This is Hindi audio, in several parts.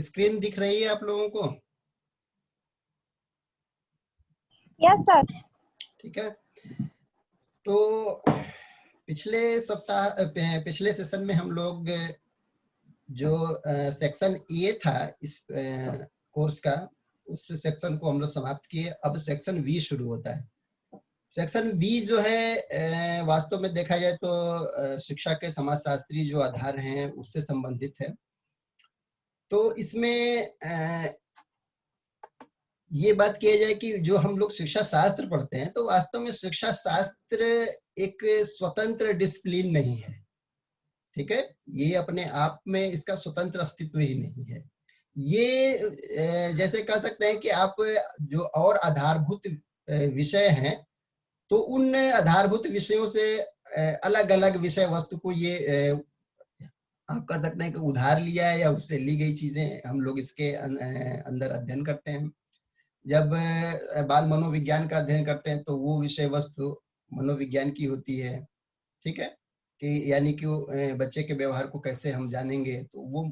स्क्रीन दिख रही है आप लोगों को? Yes sir. ठीक है, तो पिछले सेशन में हम लोग जो सेक्शन ए था इस कोर्स का, उस सेक्शन को हम लोग समाप्त किए। अब सेक्शन बी शुरू होता है। सेक्शन बी जो है वास्तव में देखा जाए तो शिक्षा के समाजशास्त्री जो आधार हैं उससे संबंधित है। तो इसमें ये बात किया जाए कि जो हम लोग शिक्षा शास्त्र पढ़ते हैं, तो वास्तव में शिक्षा शास्त्र एक स्वतंत्र डिसिप्लिन नहीं है। ठीक है, ये अपने आप में इसका स्वतंत्र अस्तित्व ही नहीं है। ये जैसे कह सकते हैं कि आप जो और आधारभूत विषय हैं, तो उन आधारभूत विषयों से अलग अलग विषय वस्तु को ये आप कह सकते हैं कि उधार लिया है या उससे ली गई चीजें हम लोग इसके अंदर अध्ययन करते हैं। जब बाल मनोविज्ञान का अध्ययन करते हैं तो वो विषय वस्तु मनोविज्ञान की होती है। ठीक है, कि यानी कि बच्चे के व्यवहार को कैसे हम जानेंगे, तो वो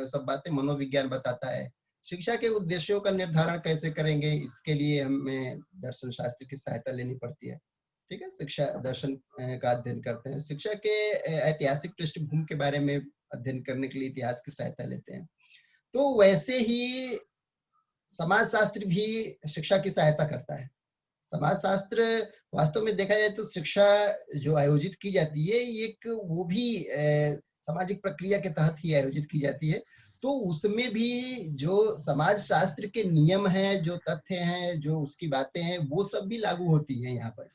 सब बातें मनोविज्ञान बताता है। शिक्षा के उद्देश्यों का निर्धारण कैसे करेंगे, इसके लिए हमें दर्शन शास्त्र की सहायता लेनी पड़ती है। ठीक है, शिक्षा दर्शन का अध्ययन करते हैं। शिक्षा के ऐतिहासिक पृष्ठभूमि के बारे में अध्ययन करने के लिए इतिहास की सहायता लेते हैं। तो वैसे ही समाजशास्त्र भी शिक्षा की सहायता करता है। समाजशास्त्र वास्तव में देखा जाए तो शिक्षा जो आयोजित की जाती है, एक वो भी सामाजिक प्रक्रिया के तहत ही आयोजित की जाती है। तो उसमें भी जो समाजशास्त्र के नियम हैं, जो तथ्य हैं, जो उसकी बातें हैं, वो सब भी लागू होती है यहाँ पर।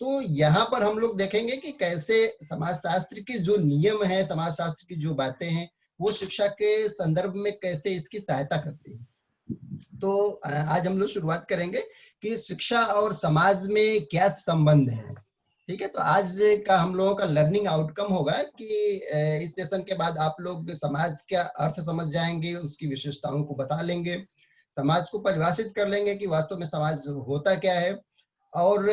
तो यहाँ पर हम लोग देखेंगे कि कैसे समाजशास्त्र के जो नियम है, समाजशास्त्र की जो बातें हैं, वो शिक्षा के संदर्भ में कैसे इसकी सहायता करती है। तो आज हम लोग शुरुआत करेंगे कि शिक्षा और समाज में क्या संबंध है। ठीक है, तो आज का हम लोगों का लर्निंग आउटकम होगा कि इस सेशन के बाद आप लोग समाज का अर्थ समझ जाएंगे, उसकी विशेषताओं को बता लेंगे, समाज को परिभाषित कर लेंगे कि वास्तव में समाज होता क्या है, और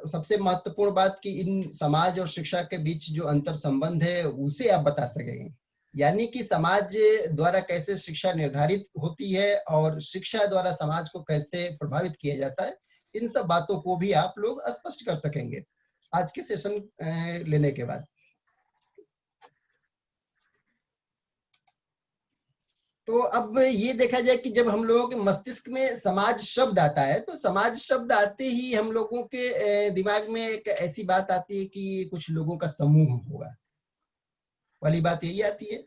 सबसे महत्वपूर्ण बात कि इन समाज और शिक्षा के बीच जो अंतर संबंध है उसे आप बता सकेंगे। यानी कि समाज द्वारा कैसे शिक्षा निर्धारित होती है और शिक्षा द्वारा समाज को कैसे प्रभावित किया जाता है, इन सब बातों को भी आप लोग स्पष्ट कर सकेंगे आज के सेशन लेने के बाद। तो अब ये देखा जाए कि जब हम लोगों के मस्तिष्क में समाज शब्द आता है, तो समाज शब्द आते ही हम लोगों के दिमाग में एक ऐसी बात आती है कि कुछ लोगों का समूह होगा, वाली बात यही आती है।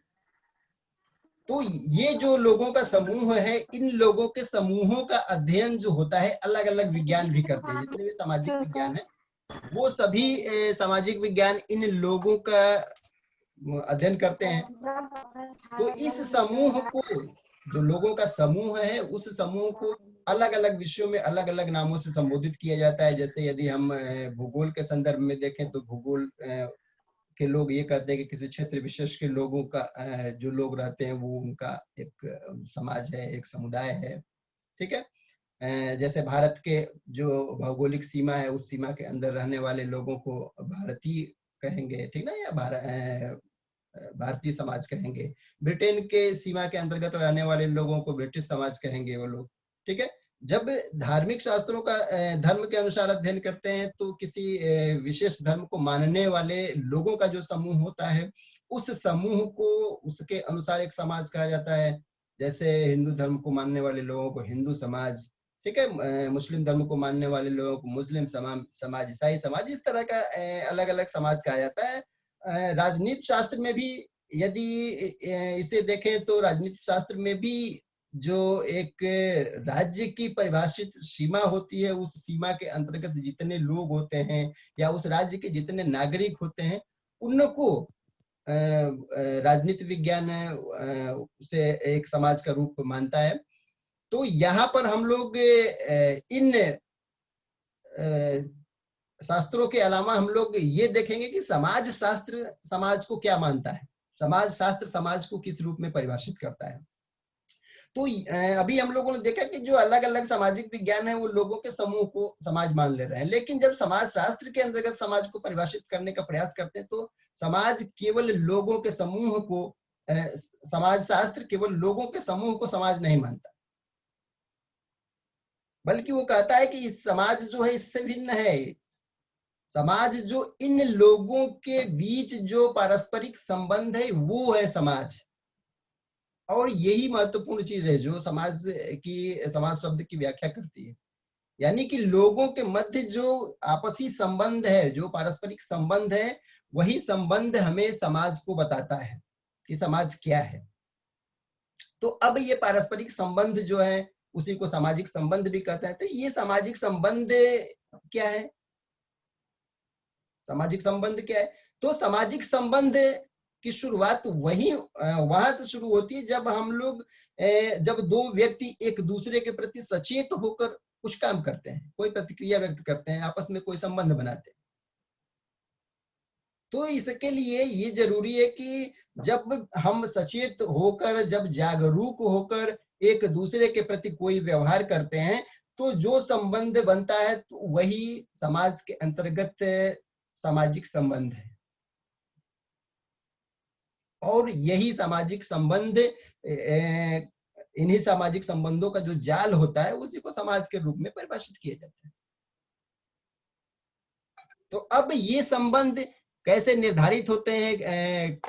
तो ये जो लोगों का समूह है, इन लोगों के समूहों का अध्ययन जो होता है, अलग अलग विज्ञान भी करते हैं, जितने भी सामाजिक विज्ञान है, वो सभी सामाजिक विज्ञान इन लोगों का अध्ययन करते हैं। तो इस समूह को, जो लोगों का समूह है, उस समूह को अलग अलग विषयों में अलग अलग नामों से संबोधित किया जाता है। जैसे यदि हम भूगोल के संदर्भ में देखें तो भूगोल के लोग ये कहते हैं कि किसी क्षेत्र विशेष के लोगों का जो लोग रहते हैं वो उनका एक समाज है, एक समुदाय है। ठीक है, जैसे भारत के जो भौगोलिक सीमा है, उस सीमा के अंदर रहने वाले लोगों को भारतीय कहेंगे, ठीक ना, या भारतीय समाज कहेंगे। ब्रिटेन के सीमा के अंतर्गत रहने वाले लोगों को ब्रिटिश समाज कहेंगे वो लोग। ठीक है, जब धार्मिक शास्त्रों का धर्म के अनुसार अध्ययन करते हैं तो किसी विशेष धर्म को मानने वाले लोगों का जो समूह होता है, उस समूह को उसके अनुसार एक समाज कहा जाता है। जैसे हिंदू धर्म को मानने वाले लोगों को हिंदू समाज, ठीक है, मुस्लिम धर्म को मानने वाले लोगों को मुस्लिम समाज, ईसाई समाज, इस तरह का अलग अलग समाज कहा जाता है। राजनीति शास्त्र में भी यदि इसे देखें तो राजनीति शास्त्र में भी जो एक राज्य की परिभाषित सीमा होती है, उस सीमा के अंतर्गत जितने लोग होते हैं या उस राज्य के जितने नागरिक होते हैं, उनको राजनीति विज्ञान उसे एक समाज का रूप मानता है। तो यहाँ पर हम लोग इन शास्त्रों के अलावा हम लोग ये देखेंगे कि समाज शास्त्र समाज को क्या मानता है, समाज शास्त्र समाज को किस रूप में परिभाषित करता है। तो अभी हम लोगों ने देखा कि जो अलग अलग सामाजिक विज्ञान है वो लोगों के समूह को समाज मान ले रहे हैं, लेकिन जब समाज शास्त्र के अंतर्गत समाज को परिभाषित करने का प्रयास करते हैं तो समाज केवल लोगों के समूह को समाज शास्त्र केवल लोगों के समूह को समाज नहीं मानता, बल्कि वो कहता है कि इस समाज जो है इससे भिन्न है। समाज जो इन लोगों के बीच जो पारस्परिक संबंध है वो है समाज। और यही महत्वपूर्ण चीज है जो समाज शब्द की व्याख्या करती है, यानी कि लोगों के मध्य जो आपसी संबंध है, जो पारस्परिक संबंध है, वही संबंध हमें समाज को बताता है कि समाज क्या है। तो अब ये पारस्परिक संबंध जो है उसी को सामाजिक संबंध भी कहते हैं। तो ये सामाजिक संबंध क्या है? सामाजिक संबंध क्या है? तो सामाजिक संबंध की शुरुआत वहां से शुरू होती है जब हम लोग जब दो व्यक्ति एक दूसरे के प्रति सचेत होकर कुछ काम करते हैं, कोई प्रतिक्रिया व्यक्त करते हैं, आपस में कोई संबंध बनाते हैं। तो इसके लिए ये जरूरी है कि जब हम सचेत होकर, जब जागरूक होकर एक दूसरे के प्रति कोई व्यवहार करते हैं, तो जो संबंध बनता है तो वही समाज के अंतर्गत सामाजिक संबंध है। और यही सामाजिक संबंध, इन्हीं सामाजिक संबंधों का जो जाल होता है उसी को समाज के रूप में परिभाषित किया जाता है। तो अब ये संबंध कैसे निर्धारित होते हैं,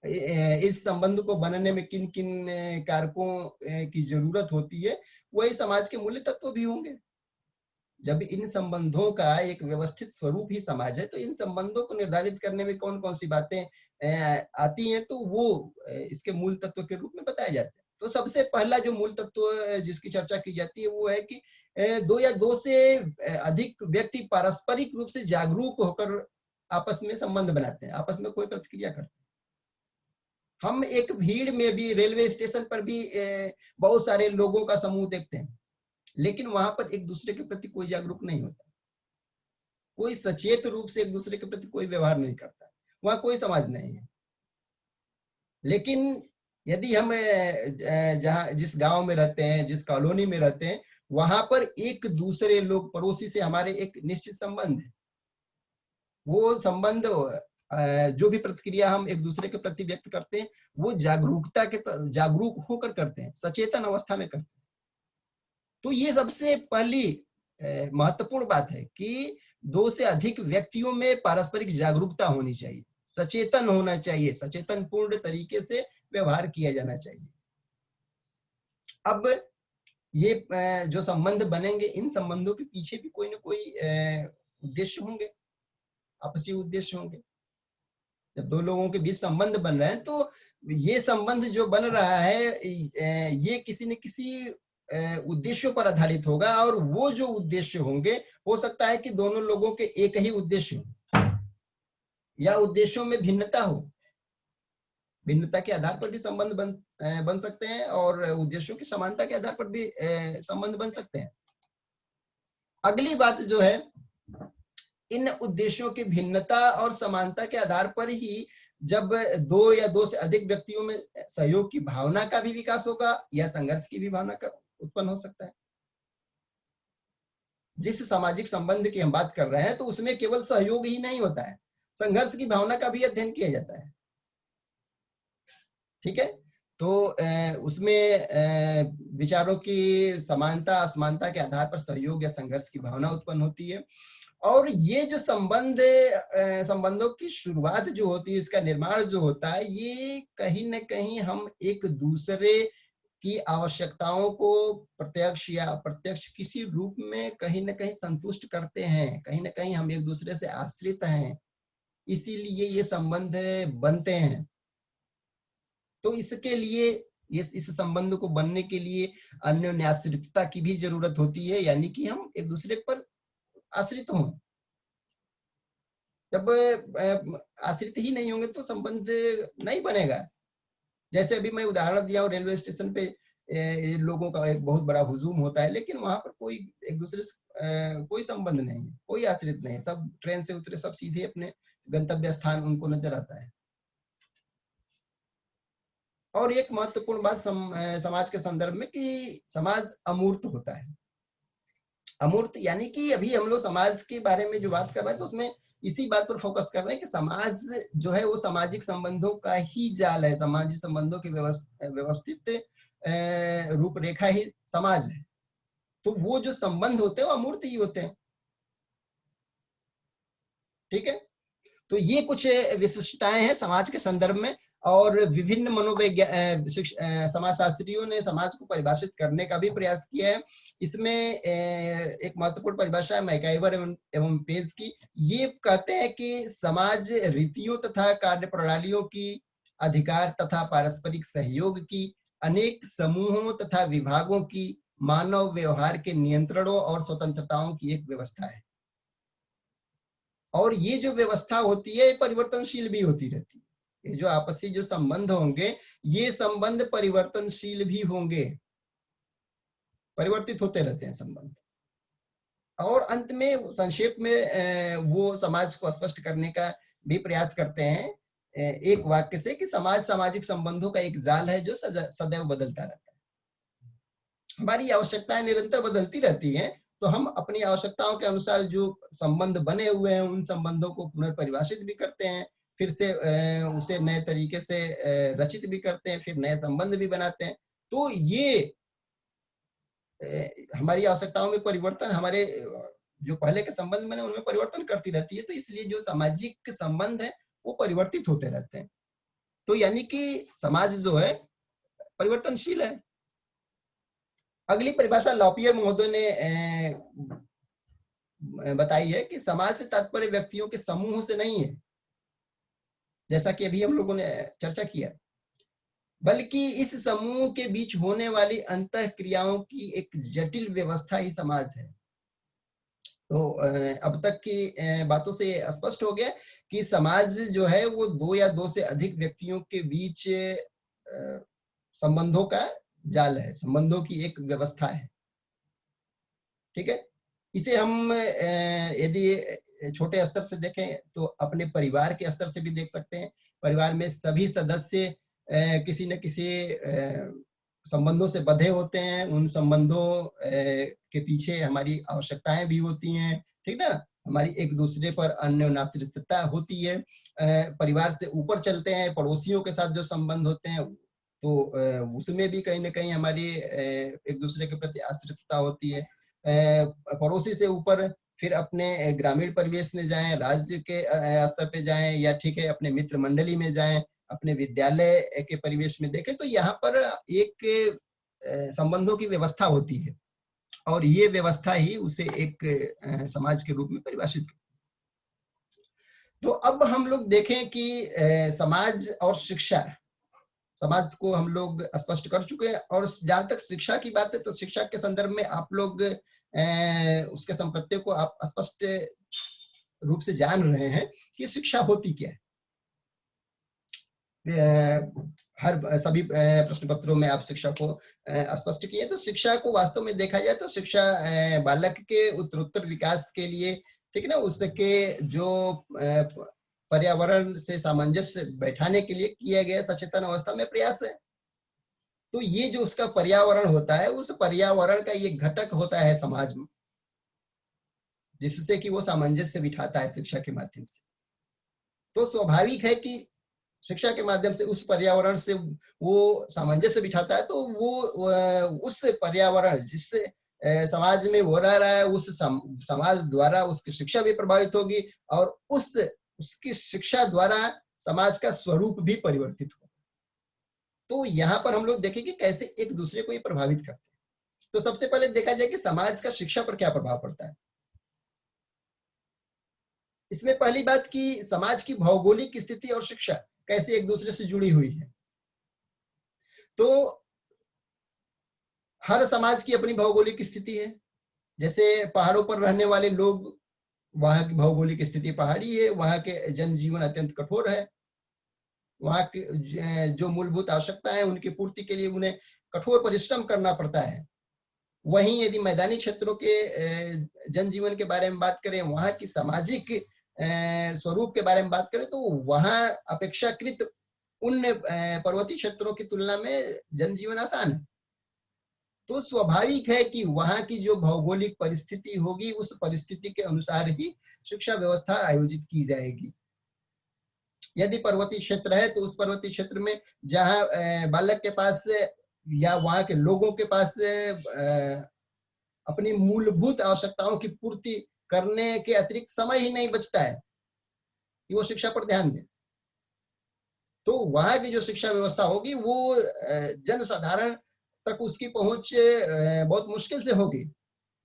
इस संबंध को बनने में किन किन कारकों की जरूरत होती है, वही समाज के मूल्य तत्व भी होंगे। जब इन संबंधों का एक व्यवस्थित स्वरूप ही समाज है, तो इन संबंधों को निर्धारित करने में कौन कौन सी बातें आती हैं, तो वो इसके मूल तत्व के रूप में बताए जाते हैं। तो सबसे पहला जो मूल तत्व जिसकी चर्चा की जाती है वो है कि दो या दो से अधिक व्यक्ति पारस्परिक रूप से जागरूक होकर आपस में संबंध बनाते हैं, आपस में कोई प्रतिक्रिया करते हैं। हम एक भीड़ में भी, रेलवे स्टेशन पर भी बहुत सारे लोगों का समूह देखते हैं, लेकिन वहां पर एक दूसरे के प्रति कोई जागरूक नहीं होता, कोई सचेत रूप से एक दूसरे के प्रति कोई व्यवहार नहीं करता, वहां कोई समाज नहीं है। लेकिन यदि हम जिस गांव में रहते हैं, जिस कॉलोनी में रहते हैं, वहां पर एक दूसरे लोग, पड़ोसी से हमारे एक निश्चित संबंध है। वो संबंध, जो भी प्रतिक्रिया हम एक दूसरे के प्रति व्यक्त करते हैं, वो जागरूक होकर करते हैं, सचेतन अवस्था में करते हैं। तो ये सबसे पहली महत्वपूर्ण बात है कि दो से अधिक व्यक्तियों में पारस्परिक जागरूकता होनी चाहिए, सचेतन होना चाहिए, सचेतन पूर्ण तरीके से व्यवहार किया जाना चाहिए। अब ये जो संबंध बनेंगे, इन संबंधों के पीछे भी कोई ना कोई उद्देश्य होंगे, आपसी उद्देश्य होंगे। जब दो लोगों के बीच संबंध बन रहे हैं, तो ये संबंध जो बन रहा है ये किसी न किसी उद्देश्यों पर आधारित होगा, और वो जो उद्देश्य होंगे, हो सकता है कि दोनों लोगों के एक ही उद्देश्य हो या उद्देश्यों में भिन्नता हो। भिन्नता के आधार पर भी संबंध बन सकते हैं और उद्देश्यों की समानता के आधार पर भी संबंध बन सकते हैं। अगली बात जो है, इन उद्देश्यों की भिन्नता और समानता के आधार पर ही जब दो या दो से अधिक व्यक्तियों में सहयोग की भावना का भी विकास होगा या संघर्ष की भी भावना का उत्पन्न हो सकता है। जिस सामाजिक संबंध की हम बात कर रहे हैं, तो उसमें केवल सहयोग ही नहीं होता है, संघर्ष की भावना का भी अध्ययन किया जाता है। ठीक है, तो उसमें विचारों की समानता असमानता के आधार पर सहयोग या संघर्ष की भावना उत्पन्न होती है। और ये जो संबंधों की शुरुआत जो होती है, इसका निर्माण जो होता है, ये कहीं न कहीं हम एक दूसरे की आवश्यकताओं को प्रत्यक्ष या अप्रत्यक्ष किसी रूप में कहीं न कहीं संतुष्ट करते हैं, कहीं न कहीं हम एक दूसरे से आश्रित हैं, इसीलिए ये संबंध बनते हैं। तो इसके लिए, इस संबंध को बनने के लिए अन्योन्याश्रितता की भी जरूरत होती है, यानी कि हम एक दूसरे पर आश्रित हों। जब आश्रित ही नहीं होंगे तो संबंध नहीं बनेगा। जैसे अभी मैं उदाहरण दिया हूँ, रेलवे स्टेशन पे लोगों का एक बहुत बड़ा हुजूम होता है, लेकिन वहां पर कोई एक दूसरे से कोई संबंध नहीं है, कोई आश्रित नहीं, सब ट्रेन से उतरे, सब सीधे अपने गंतव्य स्थान उनको नजर आता है। और एक महत्वपूर्ण बात समाज के संदर्भ में कि समाज अमूर्त होता है। अमूर्त यानी कि अभी हम लोग समाज के बारे में जो बात कर रहे हैं, तो उसमें इसी बात पर फोकस कर रहे हैं कि समाज जो है वो सामाजिक संबंधों का ही जाल है, सामाजिक संबंधों की व्यवस्थित रूपरेखा ही समाज है। तो वो जो संबंध होते हैं वो अमूर्त ही होते हैं। ठीक है, तो ये कुछ विशिष्टताएं हैं समाज के संदर्भ में, और विभिन्न समाजशास्त्रियों ने समाज को परिभाषित करने का भी प्रयास किया है। इसमें एक महत्वपूर्ण परिभाषा है मैकाइवर एवं पेज की। ये कहते हैं कि समाज रीतियों तथा कार्य प्रणालियों की, अधिकार तथा पारस्परिक सहयोग की, अनेक समूहों तथा विभागों की, मानव व्यवहार के नियंत्रणों और स्वतंत्रताओं की एक व्यवस्था है। और ये जो व्यवस्था होती है परिवर्तनशील भी होती रहती है। ये जो आपसी जो संबंध होंगे, ये संबंध परिवर्तनशील भी होंगे, परिवर्तित होते रहते हैं संबंध। और अंत में संक्षेप में वो समाज को स्पष्ट करने का भी प्रयास करते हैं एक वाक्य से कि समाज सामाजिक संबंधों का एक जाल है जो सदैव बदलता रहता है। हमारी आवश्यकताएं निरंतर बदलती रहती हैं, तो हम अपनी आवश्यकताओं के अनुसार जो संबंध बने हुए हैं उन संबंधों को पुनर्परिभाषित भी करते हैं, फिर से उसे नए तरीके से रचित भी करते हैं, फिर नए संबंध भी बनाते हैं। तो ये हमारी आवश्यकताओं में परिवर्तन, हमारे जो पहले के संबंध बने उनमें परिवर्तन करती रहती है। तो इसलिए जो सामाजिक संबंध है वो परिवर्तित होते रहते हैं। तो यानी कि समाज जो है परिवर्तनशील है। अगली परिभाषा लॉपियर महोदय ने बताई है कि समाज से तात्पर्य व्यक्तियों के समूह से नहीं है, जैसा कि अभी हम लोगों ने चर्चा किया, बल्कि इस समूह के बीच होने वाली अंतः क्रियाओं की एक जटिल व्यवस्था ही समाज है। तो अब तक की बातों से स्पष्ट हो गया कि समाज जो है वो दो या दो से अधिक व्यक्तियों के बीच संबंधों का जाल है, संबंधों की एक व्यवस्था है। ठीक है, इसे हम यदि छोटे स्तर से देखें तो अपने परिवार के स्तर से भी देख सकते हैं। परिवार में सभी सदस्य किसी न किसी संबंधों से बंधे होते हैं, उन संबंधों के पीछे हमारी आवश्यकताएं भी होती हैं। ठीक ना, हमारी एक दूसरे पर अन्योन्याश्रितता होती है। परिवार से ऊपर चलते हैं, पड़ोसियों के साथ जो संबंध होते हैं तो उसमें भी कहीं ना कहीं हमारी एक दूसरे के प्रति आश्रितता होती है। पड़ोसी से ऊपर फिर अपने ग्रामीण परिवेश में जाएं, राज्य के स्तर पे जाएं, या ठीक है अपने मित्र मंडली में जाएं, अपने विद्यालय के परिवेश में देखें, तो यहाँ पर एक संबंधों की व्यवस्था होती है, और ये व्यवस्था ही उसे एक समाज के रूप में परिभाषित। तो अब हम लोग देखें कि समाज और शिक्षा, समाज को हम लोग स्पष्ट कर चुके हैं, और जहां तक शिक्षा की बात है तो शिक्षा के संदर्भ में आप लोग उसके संप्रत्य को आप स्पष्ट रूप से जान रहे हैं कि शिक्षा होती क्या है। सभी प्रश्न पत्रों में आप शिक्षा को स्पष्ट किए। तो शिक्षा को वास्तव में देखा जाए तो शिक्षा बालक के उत्तरोत्तर विकास के लिए, ठीक ना, उसके जो पर्यावरण से सामंजस्य बैठाने के लिए किया गया सचेतन अवस्था में प्रयास है। तो ये जो उसका पर्यावरण होता है, उस पर्यावरण का ये घटक होता है समाज में, जिससे कि वो सामंजस्य बिठाता है शिक्षा के माध्यम से। तो स्वाभाविक है कि शिक्षा के माध्यम से उस पर्यावरण से वो सामंजस्य बिठाता है, तो वो उस पर्यावरण जिससे समाज में हो रहा है, उस समाज द्वारा उसकी शिक्षा भी प्रभावित होगी, और उसकी शिक्षा द्वारा समाज का स्वरूप भी परिवर्तित होगा। तो यहाँ पर हम लोग देखें कि कैसे एक दूसरे को ये प्रभावित करते हैं। तो सबसे पहले देखा जाए कि समाज का शिक्षा पर क्या प्रभाव पड़ता है। इसमें पहली बात कि समाज की भौगोलिक स्थिति और शिक्षा कैसे एक दूसरे से जुड़ी हुई है। तो हर समाज की अपनी भौगोलिक स्थिति है। जैसे पहाड़ों पर रहने वाले लोग, वहां की भौगोलिक स्थिति पहाड़ी है, वहां के जनजीवन अत्यंत कठोर है, वहां के जो मूलभूत आवश्यकताएं हैं उनकी पूर्ति के लिए उन्हें कठोर परिश्रम करना पड़ता है। वहीं यदि मैदानी क्षेत्रों के जनजीवन के बारे में बात करें, वहां की सामाजिक स्वरूप के बारे में बात करें, तो वहां अपेक्षाकृत उन पर्वतीय क्षेत्रों की तुलना में जनजीवन आसान है। तो स्वाभाविक है कि वहां की जो भौगोलिक परिस्थिति होगी उस परिस्थिति के अनुसार ही शिक्षा व्यवस्था आयोजित की जाएगी। यदि पर्वतीय क्षेत्र है तो उस पर्वतीय क्षेत्र में जहां बालक के पास या वहां के लोगों के पास अपनी मूलभूत आवश्यकताओं की पूर्ति करने के अतिरिक्त समय ही नहीं बचता है कि वो शिक्षा पर ध्यान दें, तो वहां की जो शिक्षा व्यवस्था होगी वो जनसाधारण तक उसकी पहुंच बहुत मुश्किल से होगी।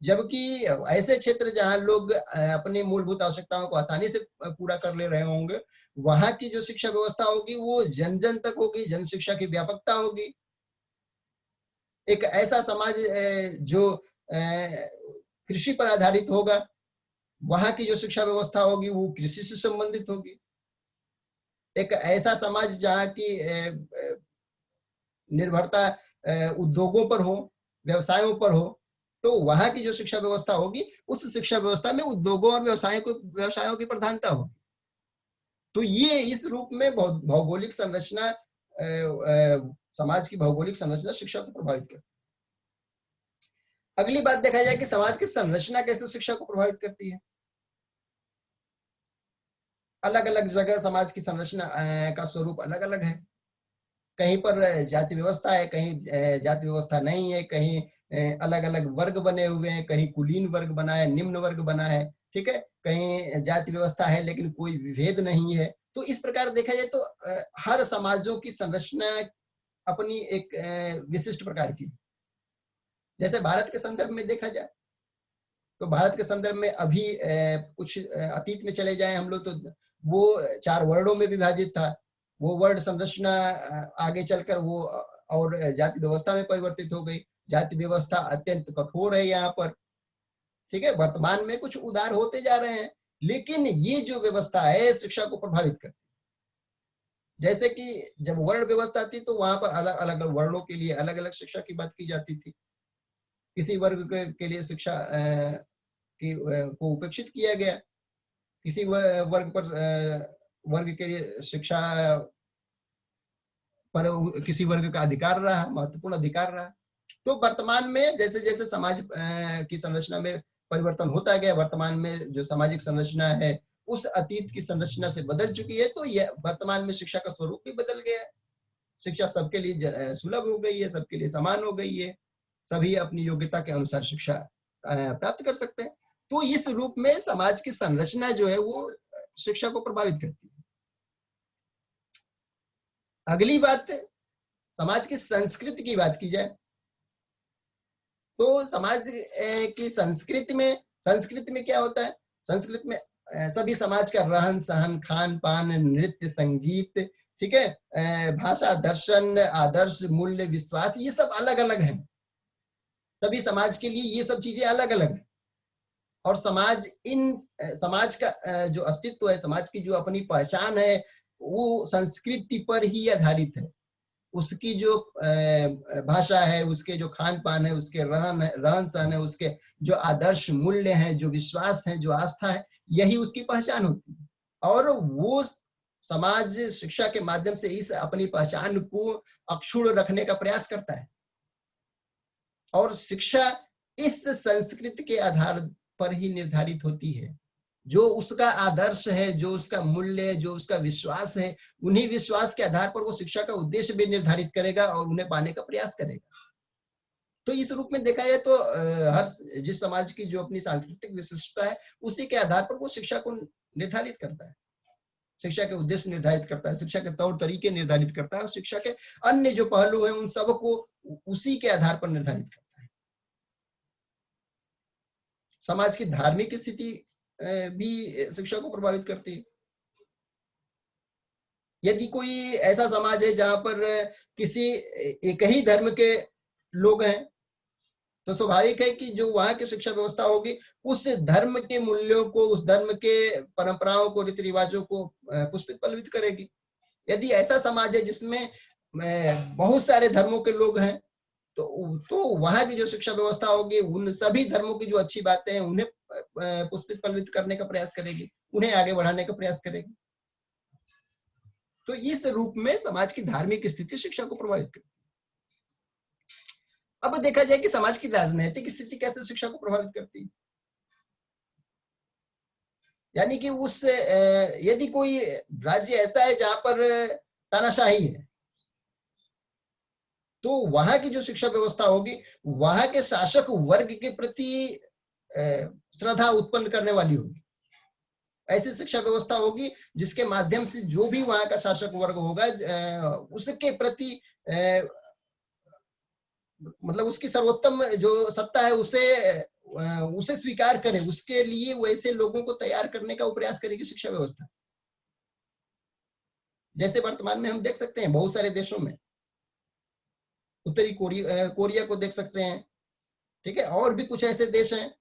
जबकि ऐसे क्षेत्र जहां लोग अपनी मूलभूत आवश्यकताओं को आसानी से पूरा कर ले रहे होंगे, वहां की जो शिक्षा व्यवस्था होगी वो जन जन तक होगी, जन शिक्षा की व्यापकता होगी। एक ऐसा समाज जो कृषि पर आधारित होगा, वहां की जो शिक्षा व्यवस्था होगी वो कृषि से संबंधित होगी। एक ऐसा समाज जहाँ की निर्भरता उद्योगों पर हो, व्यवसायों पर हो, तो वहां की जो शिक्षा व्यवस्था होगी उस शिक्षा व्यवस्था में उद्योगों और व्यवसायों की प्रधानता होगी। तो ये इस रूप में भौगोलिक संरचना, समाज की भौगोलिक संरचना शिक्षा को प्रभावित करती है। अगली बात देखा जाए कि समाज की संरचना कैसे शिक्षा को प्रभावित करती है। अलग अलग जगह समाज की संरचना का स्वरूप अलग अलग है। कहीं पर जाति व्यवस्था है, कहीं जाति व्यवस्था नहीं है, कहीं अलग अलग वर्ग बने हुए हैं, कहीं कुलीन वर्ग बना है, निम्न वर्ग बना है, ठीक है, कहीं जाति व्यवस्था है लेकिन कोई विभेद नहीं है। तो इस प्रकार देखा जाए तो हर समाजों की संरचना अपनी एक विशिष्ट प्रकार की। जैसे भारत के संदर्भ में देखा जाए तो भारत के संदर्भ में अभी कुछ अतीत में चले जाए हम लोग तो वो 4 वर्णों में विभाजित था। वो वर्ण संरचना आगे चलकर वो और जाति व्यवस्था में परिवर्तित हो गई। जाति व्यवस्था अत्यंत कठोर है यहाँ पर, ठीक है। वर्तमान में कुछ उदार होते जा रहे हैं, लेकिन ये जो व्यवस्था है शिक्षा को प्रभावित करती है। जैसे कि जब वर्ण व्यवस्था थी तो वहां पर अलग अलग वर्णों के लिए अलग अलग शिक्षा की बात की जाती थी। किसी वर्ग के लिए शिक्षा को उपेक्षित किया गया, किसी वर्ग के लिए शिक्षा पर किसी वर्ग का अधिकार रहा, महत्वपूर्ण अधिकार रहा। तो वर्तमान में जैसे जैसे समाज की संरचना में परिवर्तन होता गया, वर्तमान में जो सामाजिक संरचना है उस अतीत की संरचना से बदल चुकी है, तो यह वर्तमान में शिक्षा का स्वरूप भी बदल गया है। शिक्षा सबके लिए सुलभ हो गई है, सबके लिए समान हो गई है, सभी अपनी योग्यता के अनुसार शिक्षा प्राप्त कर सकते हैं। तो इस रूप में समाज की संरचना जो है वो शिक्षा को प्रभावित करती है। अगली बात, समाज की संस्कृति की बात की जाए तो समाज की संस्कृति में क्या होता है? संस्कृति में सभी समाज का रहन सहन, खान पान, नृत्य, संगीत, ठीक है, भाषा, दर्शन, आदर्श, मूल्य, विश्वास, ये सब अलग अलग है। सभी समाज के लिए ये सब चीजें अलग अलग है। और समाज का जो अस्तित्व है, समाज की जो अपनी पहचान है, वो संस्कृति पर ही आधारित है। उसकी जो भाषा है, उसके जो खान पान है, उसके रहन सहन है, उसके जो आदर्श मूल्य हैं, जो विश्वास है, जो आस्था है, यही उसकी पहचान होती है। और वो समाज शिक्षा के माध्यम से इस अपनी पहचान को अक्षुण्ण रखने का प्रयास करता है। और शिक्षा इस संस्कृति के आधार पर ही निर्धारित होती है। जो उसका आदर्श है, जो उसका मूल्य है, जो उसका विश्वास है, उन्हीं विश्वास के आधार पर वो शिक्षा का उद्देश्य भी निर्धारित करेगा और उन्हें पाने का प्रयास करेगा। तो इस रूप में देखा जाए तो हर जिस समाज की जो अपनी सांस्कृतिक विशिष्टता है, उसी के आधार पर वो शिक्षा को निर्धारित करता है, शिक्षा के उद्देश्य निर्धारित करता है, शिक्षा के तौर तरीके निर्धारित करता है, और शिक्षा के अन्य जो पहलू है उन सबको उसी के आधार पर निर्धारित करता है। समाज की धार्मिक स्थिति भी शिक्षा को प्रभावित करती है। यदि कोई ऐसा समाज है जहां पर किसी एक ही धर्म के लोग हैं, तो स्वाभाविक है कि जो वहां की शिक्षा व्यवस्था होगी उस धर्म के मूल्यों को, उस धर्म के परंपराओं को, रीति रिवाजों को पुष्पित पल्लवित करेगी। यदि ऐसा समाज है जिसमें बहुत सारे धर्मों के लोग हैं, तो वहां की जो शिक्षा व्यवस्था होगी उन सभी धर्मों की जो अच्छी बातें हैं उन्हें पुष्पित पल्लवित करने का प्रयास करेगी, उन्हें आगे बढ़ाने का प्रयास करेगी। तो इस रूप में समाज की धार्मिक स्थिति शिक्षा को प्रभावित करती है। अब देखा जाए कि समाज की राजनीतिक स्थिति कैसे शिक्षा को प्रभावित करती है। यानी कि उस यदि कोई राज्य ऐसा है जहां पर तानाशाही है, तो वहां की जो शिक्षा व्यवस्था होगी वहां के शासक वर्ग के प्रति श्रद्धा उत्पन्न करने वाली होगी। ऐसी शिक्षा व्यवस्था होगी जिसके माध्यम से जो भी वहां का शासक वर्ग होगा उसके प्रति मतलब उसकी सर्वोत्तम जो सत्ता है उसे स्वीकार करे, उसके लिए वैसे लोगों को तैयार करने का वो प्रयास करेगी शिक्षा व्यवस्था। जैसे वर्तमान में हम देख सकते हैं बहुत सारे देशों में, उत्तरी कोरिया को देख सकते हैं, ठीक है, और भी कुछ ऐसे देश हैं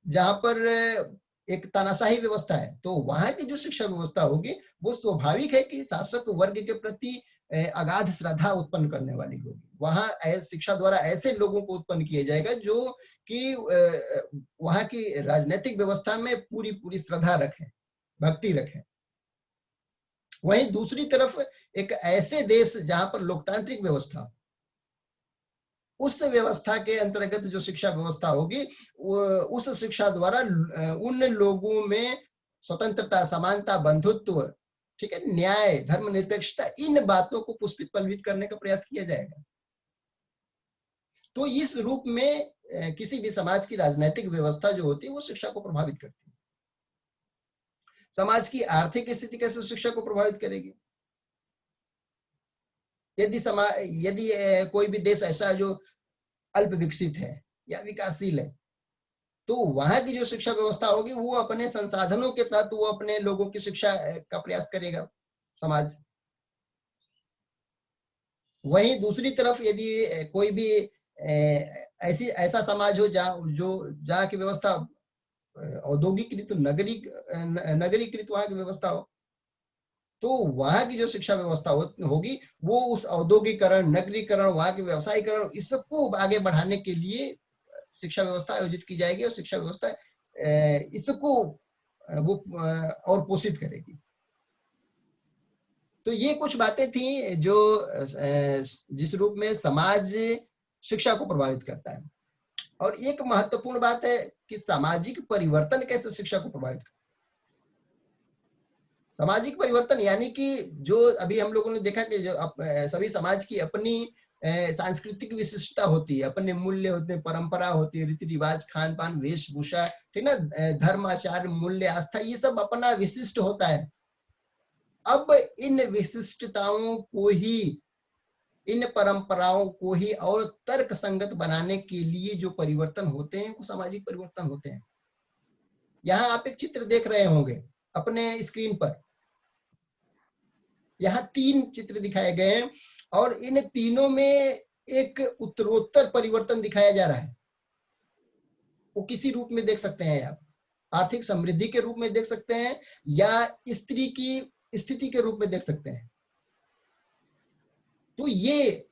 जहां पर एक तानाशाही व्यवस्था है। तो वहां की जो शिक्षा व्यवस्था होगी वो स्वाभाविक है कि शासक वर्ग के प्रति अगाध श्रद्धा उत्पन्न करने वाली होगी। वहां शिक्षा द्वारा ऐसे लोगों को उत्पन्न किया जाएगा जो कि वहां की राजनीतिक व्यवस्था में पूरी पूरी श्रद्धा रखें, भक्ति रखें। वहीं दूसरी तरफ एक ऐसे देश जहां पर लोकतांत्रिक व्यवस्था, उस व्यवस्था के अंतर्गत जो शिक्षा व्यवस्था होगी उस शिक्षा द्वारा उन लोगों में स्वतंत्रता, समानता, बंधुत्व, ठीक है, न्याय, धर्मनिरपेक्षता, इन बातों को पुष्पित पल्वित करने का प्रयास किया जाएगा। तो इस रूप में किसी भी समाज की राजनीतिक व्यवस्था जो होती है वो शिक्षा को प्रभावित करती है। समाज की आर्थिक स्थिति कैसे शिक्षा को प्रभावित करेगी? यदि कोई भी देश ऐसा जो अल्प विकसित है या विकासशील है, तो वहां की जो शिक्षा व्यवस्था होगी वो अपने संसाधनों के तहत वो अपने लोगों की शिक्षा का प्रयास करेगा समाज। वहीं दूसरी तरफ यदि कोई भी ऐसा समाज हो जहाँ की व्यवस्था औद्योगिकृत, नगरीकृत वहां की व्यवस्था हो, तो वहां की जो शिक्षा व्यवस्था होगी वो उस औद्योगिकरण, नगरीकरण, वहां के व्यवसायीकरण, इस सबको आगे बढ़ाने के लिए शिक्षा व्यवस्था आयोजित की जाएगी और शिक्षा व्यवस्था इसको वो और पोषित करेगी। तो ये कुछ बातें थी जो जिस रूप में समाज शिक्षा को प्रभावित करता है। और एक महत्वपूर्ण बात है कि सामाजिक परिवर्तन कैसे शिक्षा को प्रभावित करता है। सामाजिक परिवर्तन यानी कि जो अभी हम लोगों ने देखा कि जो सभी समाज की अपनी सांस्कृतिक विशिष्टता होती है, अपने मूल्य होते हैं, परंपरा होती है, रीति रिवाज, खान पान, वेशभूषा, ठीक ना, धर्म, आचार, मूल्य, आस्था, ये सब अपना विशिष्ट होता है। अब इन विशिष्टताओं को ही, इन परंपराओं को ही और तर्क संगत बनाने के लिए जो परिवर्तन होते हैं वो सामाजिक परिवर्तन होते हैं। यहाँ आप एक चित्र देख रहे होंगे अपने स्क्रीन पर, यहाँ 3 चित्र दिखाए गए हैं और इन तीनों में एक उत्तरोत्तर परिवर्तन दिखाया जा रहा है। वो किसी रूप में देख सकते हैं आप, आर्थिक समृद्धि के रूप में देख सकते हैं या स्त्री की स्थिति के रूप में देख सकते हैं। तो ये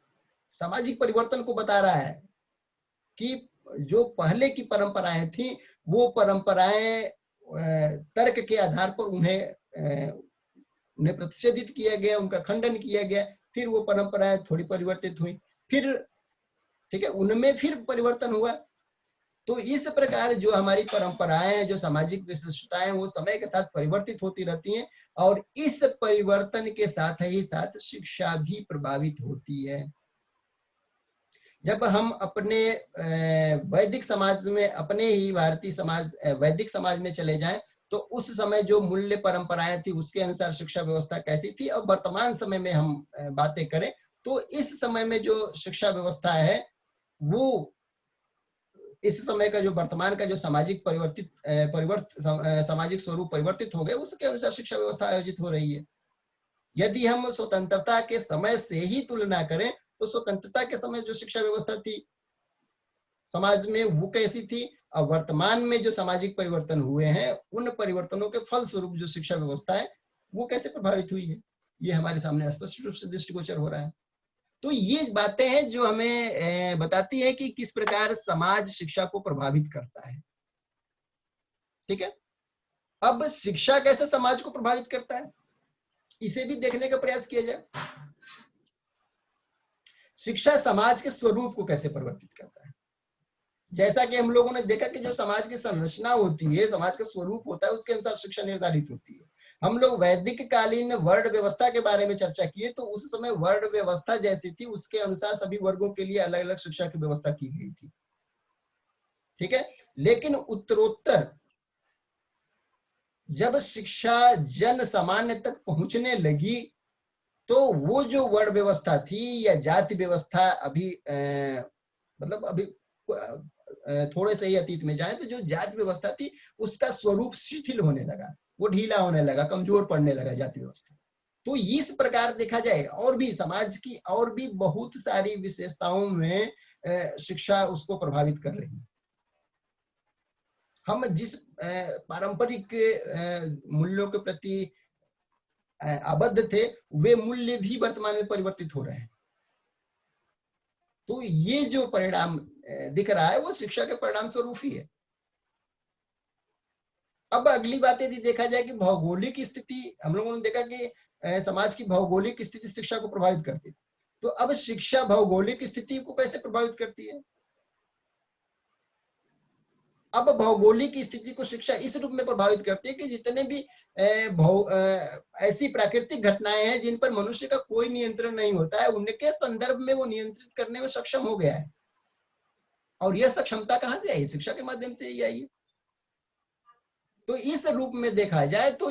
सामाजिक परिवर्तन को बता रहा है कि जो पहले की परंपराएं थी वो परंपराएं तर्क के आधार पर उन्हें प्रतिषेधित किया गया, उनका खंडन किया गया, फिर वो परंपराएं थोड़ी परिवर्तित हुई, फिर ठीक है उनमें फिर परिवर्तन हुआ। तो इस प्रकार जो हमारी परंपराएं, जो सामाजिक विशिष्टताएं, वो समय के साथ परिवर्तित होती रहती हैं और इस परिवर्तन के साथ ही साथ शिक्षा भी प्रभावित होती है। जब हम अपने वैदिक समाज में, अपने ही भारतीय समाज वैदिक समाज में चले जाएं तो उस समय जो मूल्य परंपराएं थी उसके अनुसार शिक्षा व्यवस्था कैसी थी, और वर्तमान समय में हम बातें करें तो इस समय में जो शिक्षा व्यवस्था है वो इस समय का जो वर्तमान का जो सामाजिक सामाजिक स्वरूप परिवर्तित हो गए उसके अनुसार शिक्षा व्यवस्था आयोजित हो रही है। यदि हम स्वतंत्रता के समय से ही तुलना करें तो स्वतंत्रता के समय जो शिक्षा व्यवस्था थी समाज में वो कैसी थी, और वर्तमान में जो सामाजिक परिवर्तन हुए हैं उन परिवर्तनों के फलस्वरूप जो शिक्षा व्यवस्था है वो कैसे प्रभावित हुई है, ये हमारे सामने स्पष्ट रूप से दृष्टिगोचर हो रहा है। तो ये बातें हैं जो हमें बताती है कि किस प्रकार समाज शिक्षा को प्रभावित करता है। ठीक है, अब शिक्षा कैसे समाज को प्रभावित करता है इसे भी देखने का प्रयास किया जाए। शिक्षा समाज के स्वरूप को कैसे परिवर्तित करता है। जैसा कि हम लोगों ने देखा कि जो समाज की संरचना होती है, समाज का स्वरूप होता है, उसके अनुसार शिक्षा निर्धारित होती है। हम लोग वैदिक कालीन वर्ण व्यवस्था के बारे में चर्चा किए, तो उस समय वर्ण व्यवस्था जैसी थी, उसके अनुसार सभी वर्गों के लिए अलग अलग शिक्षा की व्यवस्था की गई थी, ठीक है। लेकिन उत्तरोत्तर जब शिक्षा जन सामान्य तक पहुंचने लगी, तो वो जो वर्ण व्यवस्था थी या जाति व्यवस्था, अभी मतलब अभी थोड़े से ही अतीत में जाए तो जो जाति व्यवस्था थी उसका स्वरूप शिथिल होने लगा, वो ढीला होने लगा, कमजोर पड़ने लगा जाति व्यवस्था। तो इस प्रकार देखा जाए और भी समाज की और भी बहुत सारी विशेषताओं में शिक्षा उसको प्रभावित कर रही है। हम जिस पारंपरिक मूल्यों के प्रति आबद्ध थे, वे मूल्य भी वर्तमान में परिवर्तित हो रहे हैं। तो ये जो परिणाम दिख रहा है वो शिक्षा के परिणाम स्वरूप ही है। अब अगली बात यदि देखा जाए कि भौगोलिक स्थिति, हम लोगों ने देखा कि समाज की भौगोलिक स्थिति शिक्षा को प्रभावित करती है। तो अब शिक्षा भौगोलिक स्थिति को कैसे प्रभावित करती है। अब भौगोलिक स्थिति को शिक्षा इस रूप में प्रभावित करती है कि जितने भी ऐसी प्राकृतिक घटनाएं हैं जिन पर मनुष्य का कोई नियंत्रण नहीं होता है, उनके संदर्भ में वो नियंत्रित करने में सक्षम हो गया है। और यह सक्षमता कहां से आई? शिक्षा के माध्यम से ही आई है। तो इस रूप में देखा जाए तो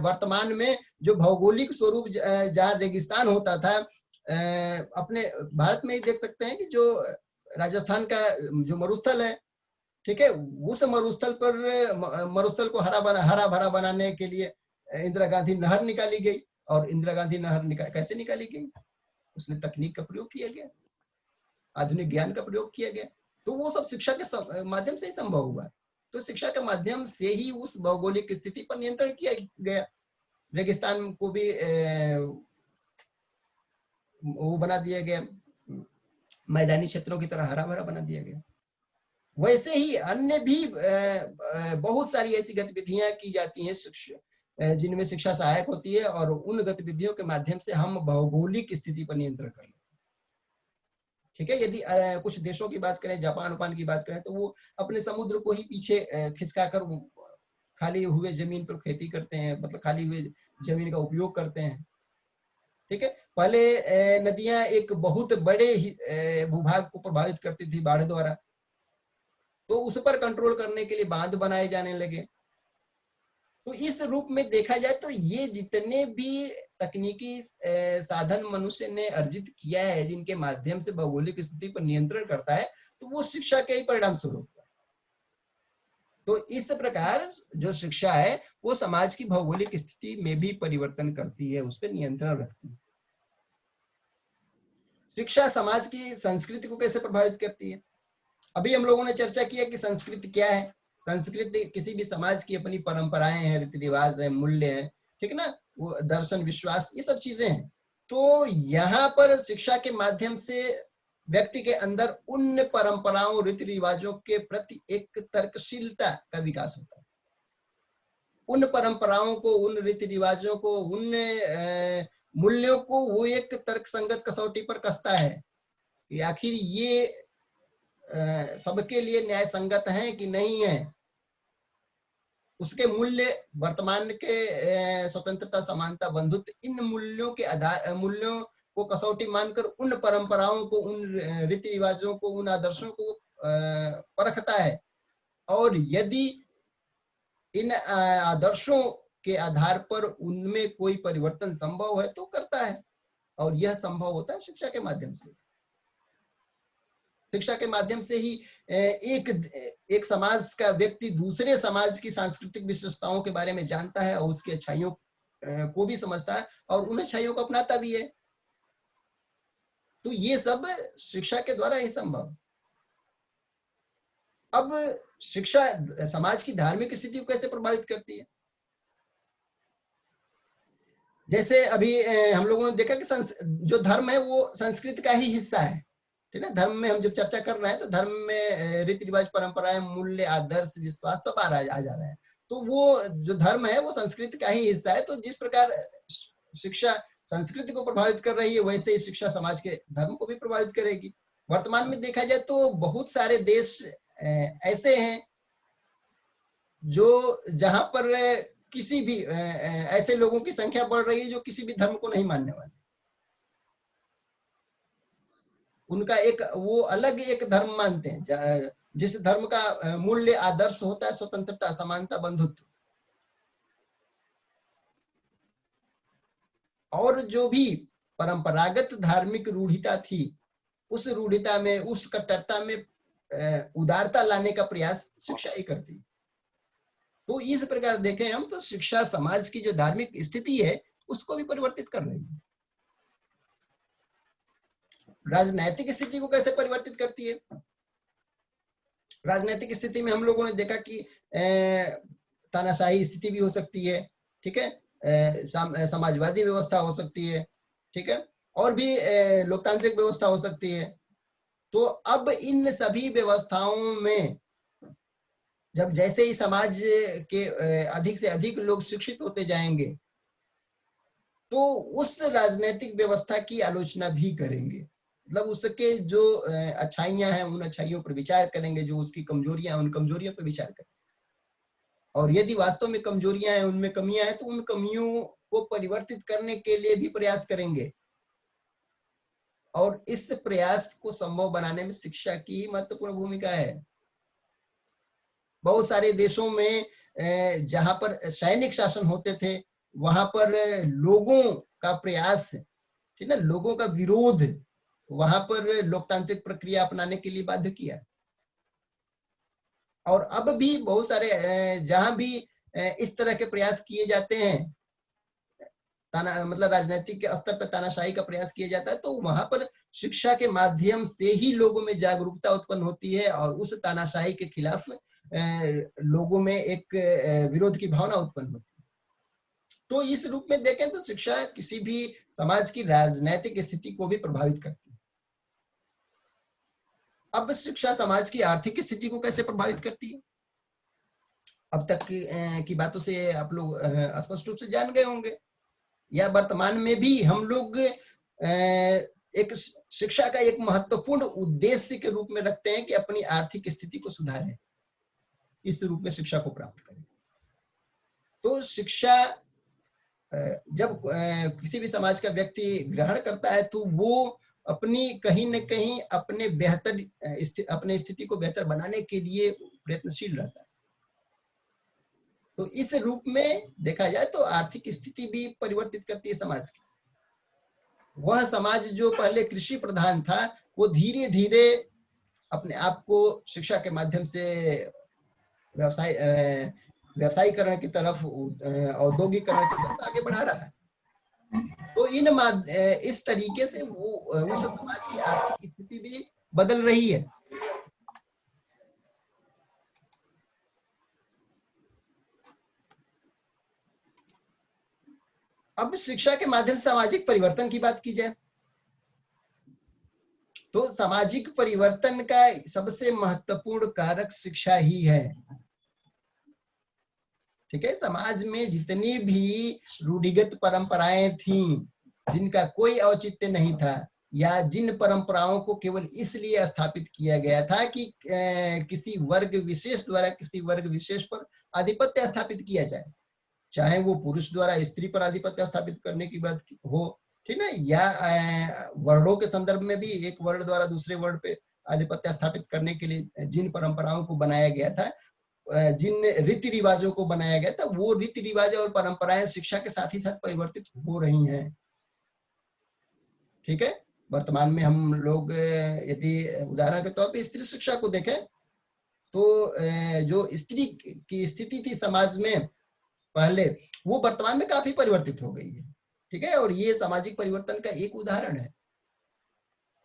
वर्तमान में जो भौगोलिक स्वरूप जहाँ रेगिस्तान होता था, अपने भारत में ही देख सकते हैं कि जो राजस्थान का जो मरुस्थल है, ठीक है, उस मरुस्थल पर मरुस्थल को हरा भरा बनाने के लिए इंदिरा गांधी नहर निकाली गई। और इंदिरा गांधी नहर कैसे निकाली गई? उसमें तकनीक का प्रयोग किया गया, आधुनिक ज्ञान का प्रयोग किया गया। तो वो सब शिक्षा के माध्यम से ही संभव हुआ। तो शिक्षा के माध्यम से ही उस भौगोलिक स्थिति पर नियंत्रण किया गया। रेगिस्तान को भी वो बना दिया गया, मैदानी क्षेत्रों की तरह हरा भरा बना दिया गया। वैसे ही अन्य भी बहुत सारी ऐसी गतिविधियां की जाती हैं जिनमें शिक्षा सहायक होती है, और उन गतिविधियों के माध्यम से हम भौगोलिक स्थिति पर नियंत्रण कर लेते हैं, ठीक है। यदि कुछ देशों की बात करें, जापान की बात करें, तो वो अपने समुद्र को ही पीछे खिसका कर खाली हुए जमीन पर खेती करते हैं, मतलब खाली हुए जमीन का उपयोग करते हैं, ठीक है। पहले नदियां एक बहुत बड़े भूभाग को प्रभावित करती थी बाढ़ द्वारा, तो उस पर कंट्रोल करने के लिए बांध बनाए जाने लगे। तो इस रूप में देखा जाए तो ये जितने भी तकनीकी साधन मनुष्य ने अर्जित किया है, जिनके माध्यम से भौगोलिक स्थिति पर नियंत्रण करता है, तो वो शिक्षा के ही परिणाम स्वरूप है। तो इस प्रकार जो शिक्षा है वो समाज की भौगोलिक स्थिति में भी परिवर्तन करती है, उस पर नियंत्रण रखती है। शिक्षा समाज की संस्कृति को कैसे प्रभावित करती है? अभी हम लोगों ने चर्चा किया कि संस्कृति क्या है। संस्कृति किसी भी समाज की अपनी परंपराएं हैं, रीति रिवाज है, मूल्य है, ठीक ना, वो दर्शन, विश्वास, ये सब चीजें हैं। तो यहाँ पर शिक्षा के माध्यम से व्यक्ति के अंदर उन परंपराओं, रीति रिवाजों के प्रति एक तर्कशीलता का विकास होता है। उन परंपराओं को, उन रीति रिवाजों को, उन मूल्यों को वो एक तर्कसंगत कसौटी पर कसता है कि आखिर ये सबके लिए न्याय संगत है कि नहीं है। उसके मूल्य, वर्तमान के स्वतंत्रता, समानता, बंधुत्व, इन मूल्यों के आधार, मूल्यों को कसौटी मानकर उन परंपराओं को, उन रीति रिवाजों को, उन आदर्शों को परखता है। और यदि इन आदर्शों के आधार पर उनमें कोई परिवर्तन संभव है तो करता है, और यह संभव होता है शिक्षा के माध्यम से। शिक्षा के माध्यम से ही एक समाज का व्यक्ति दूसरे समाज की सांस्कृतिक विशेषताओं के बारे में जानता है और उसकी अच्छाइयों को भी समझता है और उन अच्छाइयों को अपनाता भी है। तो ये सब शिक्षा के द्वारा ही संभव। अब शिक्षा समाज की धार्मिक स्थिति को कैसे प्रभावित करती है? जैसे अभी हम लोगों ने देखा कि जो धर्म है वो संस्कृति का ही हिस्सा है, ठीक है। धर्म में हम जब चर्चा कर रहे हैं तो धर्म में रीति रिवाज, परंपराएं, मूल्य, आदर्श, विश्वास सब आ जा रहे हैं। तो वो जो धर्म है वो संस्कृति का ही हिस्सा है। तो जिस प्रकार शिक्षा संस्कृति को प्रभावित कर रही है, वैसे ही शिक्षा समाज के धर्म को भी प्रभावित करेगी। वर्तमान में देखा जाए तो बहुत सारे देश ऐसे हैं जो जहां पर किसी भी ऐसे लोगों की संख्या बढ़ रही है जो किसी भी धर्म को नहीं मानने वाले। उनका एक वो अलग एक धर्म मानते हैं, जिस धर्म का मूल्य आदर्श होता है स्वतंत्रता, समानता, बंधुत्व। और जो भी परंपरागत धार्मिक रूढ़िता थी, उस रूढ़िता में, उस कट्टरता में उदारता लाने का प्रयास शिक्षा ही करती। तो इस प्रकार देखें हम तो शिक्षा समाज की जो धार्मिक स्थिति है उसको भी परिवर्तित कर रही है। राजनैतिक स्थिति को कैसे परिवर्तित करती है? राजनैतिक स्थिति में हम लोगों ने देखा कि तानाशाही स्थिति भी हो सकती है, ठीक है, समाजवादी व्यवस्था हो सकती है, ठीक है, और भी लोकतांत्रिक व्यवस्था हो सकती है। तो अब इन सभी व्यवस्थाओं में जब जैसे ही समाज के अधिक से अधिक लोग शिक्षित होते जाएंगे तो उस राजनीतिक व्यवस्था की आलोचना भी करेंगे, मतलब उसके जो अच्छाइयां हैं उन अच्छाइयों पर विचार करेंगे, जो उसकी कमजोरियां हैं उन कमजोरियों पर विचार करेंगे, और यदि वास्तव में कमजोरियां हैं, उनमें कमियां हैं, तो उन कमियों को परिवर्तित करने के लिए भी प्रयास करेंगे। और इस प्रयास को संभव बनाने में शिक्षा की महत्वपूर्ण भूमिका है। बहुत सारे देशों में जहां पर सैनिक शासन होते थे, वहां पर लोगों का प्रयास, ठीक है, लोगों का विरोध वहां पर लोकतांत्रिक प्रक्रिया अपनाने के लिए बाध्य किया। और अब भी बहुत सारे जहां भी इस तरह के प्रयास किए जाते हैं, मतलब राजनीतिक के स्तर पर तानाशाही का प्रयास किया जाता है, तो वहां पर शिक्षा के माध्यम से ही लोगों में जागरूकता उत्पन्न होती है और उस तानाशाही के खिलाफ लोगों में एक विरोध की भावना उत्पन्न होती है। तो इस रूप में देखें तो शिक्षा किसी भी समाज की राजनीतिक स्थिति को भी प्रभावित करती है। अब शिक्षा समाज की आर्थिक स्थिति को कैसे प्रभावित करती है? अब तक की बातों से आप लोग स्पष्ट रूप से जान गए होंगे, या वर्तमान में भी हम लोग एक शिक्षा का एक महत्वपूर्ण उद्देश्य के रूप में रखते हैं कि अपनी आर्थिक स्थिति को सुधारें, इस रूप में शिक्षा को प्राप्त करें। तो शिक्षा जब किसी भी समाज का व्यक्ति ग्रहण करता है तो वो अपनी कहीं न कहीं अपने अपने स्थिति को बेहतर बनाने के लिए प्रयत्नशील रहता है। तो इस रूप में देखा जाए तो आर्थिक स्थिति भी परिवर्तित करती है समाज की। वह समाज जो पहले कृषि प्रधान था, वो धीरे धीरे अपने आप को शिक्षा के माध्यम से व्यवसायीकरण की तरफ, औद्योगिकरण की तरफ आगे बढ़ा रहा है। तो इस तरीके से वो उस समाज की आर्थिक स्थिति भी बदल रही है। अब शिक्षा के माध्यम से सामाजिक परिवर्तन की बात की जाए तो सामाजिक परिवर्तन का सबसे महत्वपूर्ण कारक शिक्षा ही है, ठीक है। समाज में जितनी भी रूढ़िगत परंपराएं थी, जिनका कोई औचित्य नहीं था, या जिन परंपराओं को केवल इसलिए स्थापित किया गया था कि किसी वर्ग विशेष द्वारा किसी वर्ग विशेष पर आधिपत्य स्थापित किया जाए, चाहे वो पुरुष द्वारा स्त्री पर आधिपत्य स्थापित करने की बात हो, ठीक है, या वर्णों के संदर्भ में भी एक वर्ण द्वारा दूसरे वर्ण पे आधिपत्य स्थापित करने के लिए जिन परंपराओं को बनाया गया था, जिन रीति रिवाजों को बनाया गया था, वो रीति रिवाज और परंपराएं शिक्षा के साथ ही साथ परिवर्तित हो रही हैं, ठीक है। वर्तमान में हम लोग यदि उदाहरण के तौर पे स्त्री शिक्षा को देखें तो जो स्त्री की स्थिति थी समाज में पहले, वो वर्तमान में काफी परिवर्तित हो गई है, ठीक है, और ये सामाजिक परिवर्तन का एक उदाहरण है।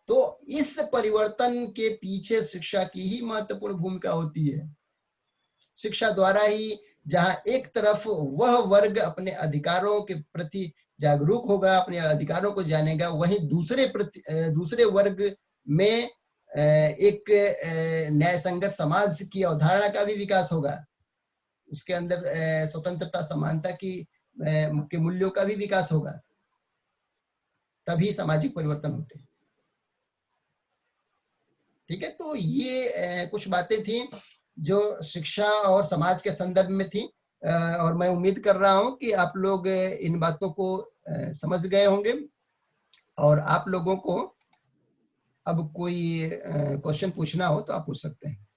तो इस परिवर्तन के पीछे शिक्षा की ही महत्वपूर्ण भूमिका होती है। शिक्षा द्वारा ही जहां एक तरफ वह वर्ग अपने अधिकारों के प्रति जागरूक होगा, अपने अधिकारों को जानेगा, वहीं दूसरे वर्ग में एक न्याय संगत समाज की अवधारणा का भी विकास होगा, उसके अंदर स्वतंत्रता, समानता के मूल्यों का भी विकास होगा। तभी सामाजिक परिवर्तन होते हैं। ठीक है, तो ये कुछ बातें थी जो शिक्षा और समाज के संदर्भ में थी, और मैं उम्मीद कर रहा हूं कि आप लोग इन बातों को समझ गए होंगे, और आप लोगों को अब कोई क्वेश्चन पूछना हो तो आप पूछ सकते हैं।